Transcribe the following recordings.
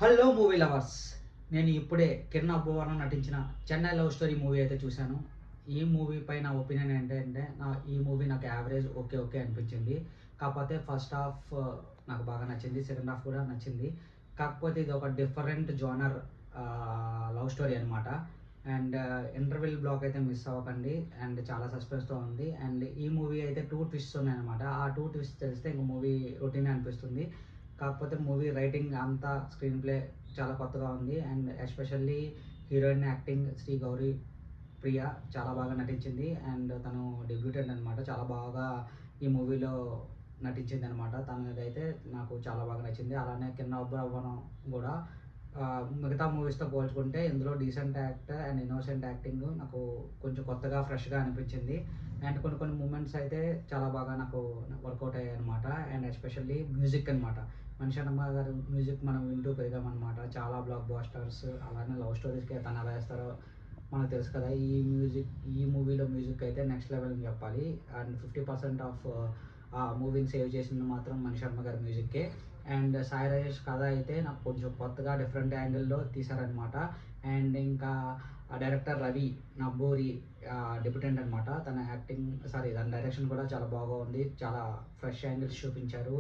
Hello movie lovers. నేను ఇప్పుడే కిరణ్ అబ్బవరం నటించిన 'చెన్నై లవ్ స్టోరీ' మూవీ అయితే చూశాను. ఈ మూవీపై నా ఒపీనియన్ ఏంటంటే ఈ మూవీ నాకు యావరేజ్ ఓకే ఓకే అనిపించింది. కాకపోతే ఫస్ట్ హాఫ్ నాకు బాగా నచ్చింది. సెకండ్ హాఫ్ కూడా నచ్చింది. కాకపోతే ఇది ఒక డిఫరెంట్ జోనర్ లవ్ స్టోరీ అనమాట. అండ్ ఇంటర్వెల్ బ్లాక్ అయితే మిస్ అవ్వకండి. అండ్ చాలా సస్పెన్స్‌తో ఉంది. అండ్ ఈ మూవీ అయితే 2 ట్విస్ట్స్ ఉన్నాయన్నమాట. ఆ 2 ట్విస్ట్ తెలిస్తే ఇంక మూవీ రొటీనే అనిపిస్తుంది. కాకపోతే మూవీ రైటింగ్ అంతా స్క్రీన్ ప్లే చాలా కొత్తగా ఉంది. And especially heroine acting Sri Gouri Priya చాలా బాగా నటించింది. అండ్ తను డెబ్యూటెంట్ అనమాట. చాలా బాగా ఈ మూవీలో నటించిందనమాట. తనదైతే నాకు చాలా బాగా నచ్చింది. అలానే కింద అబ్బవరం కూడా మిగతా మూవీస్‌తో పోల్చుకుంటే ఇందులో decent actor and innocent acting నాకు కొంచెం కొత్తగా, ఫ్రెష్‌గా అనిపించింది. అండ్ కొన్ని కొన్ని మూమెంట్స్ అయితే చాలా బాగా నాకు వర్కౌట్ అయ్యాయన్నమాట. అండ్ ఎస్పెషల్లీ మ్యూజిక్ అనమాట. మణిశర్మ గారి మ్యూజిక్ మనం వింటూ పెరిగామనమాట. చాలా బ్లాక్ బస్టర్స్ అలానే లవ్ స్టోరీస్‌కి తను ఎలా వేస్తారో మనకు తెలుసు కదా! ఈ మూవీలో మ్యూజిక్ అయితే నెక్స్ట్ లెవెల్ అని చెప్పాలి. అండ్ 50% ఆఫ్ ఆ మూవీని సేవ్ చేసింది మాత్రం మణిశర్మ గారి మ్యూజిక్కే. అండ్ సాయి రాజేష్ కథ అయితే నాకు కొంచెం కొత్తగా డిఫరెంట్ యాంగిల్‌లో తీశారనమాట. అండ్ ఇంకా డైరెక్టర్ రవి నంబూరి డెబ్యూటెంట్ అనమాట. తన డైరెక్షన్ కూడా చాలా బాగుంది. చాలా ఫ్రెష్ యాంగిల్స్ చూపించారు.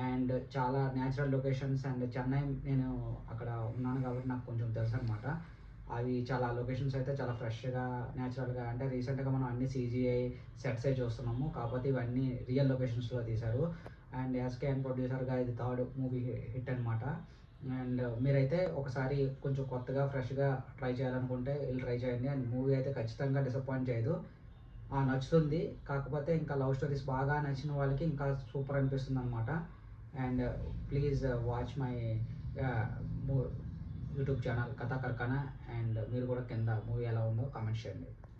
అండ్ చాలా న్యాచురల్ లొకేషన్స్ అండ్ చెన్నై నేను అక్కడ ఉన్నాను కాబట్టి నాకు కొంచెం తెలుసనమాట. అవి చాలా లొకేషన్స్ అయితే చాలా ఫ్రెష్‌గా, న్యాచురల్‌గా అంటే రీసెంట్‌గా మనం అన్ని సీజీఐ సెట్సే చూస్తున్నాము. కాకపోతే ఇవన్నీ రియల్ లొకేషన్స్‌లో తీశారు. అండ్ ఎస్‌కే అండ్ ప్రొడ్యూసర్‌గా ఇది థర్డ్ మూవీ హిట్ అనమాట. అండ్ మీరైతే ఒకసారి కొంచెం కొత్తగా, ఫ్రెష్‌గా ట్రై చేయాలనుకుంటే ఎళ్లి ట్రై చేయండి. అండ్ మూవీ అయితే ఖచ్చితంగా డిసప్పాయింట్ చేయదు. నచ్చుతుంది. కాకపోతే ఇంకా లవ్ స్టోరీస్ బాగా నచ్చిన వాళ్ళకి ఇంకా సూపర్ అనిపిస్తుందనమాట. And please watch my ah, మూ యూట్యూబ్ ఛానల్ 'కథా కార్ఖానా' అండ్ మీరు కూడా కింద మూవీ ఎలా ఉందో కామెంట్ చేయండి.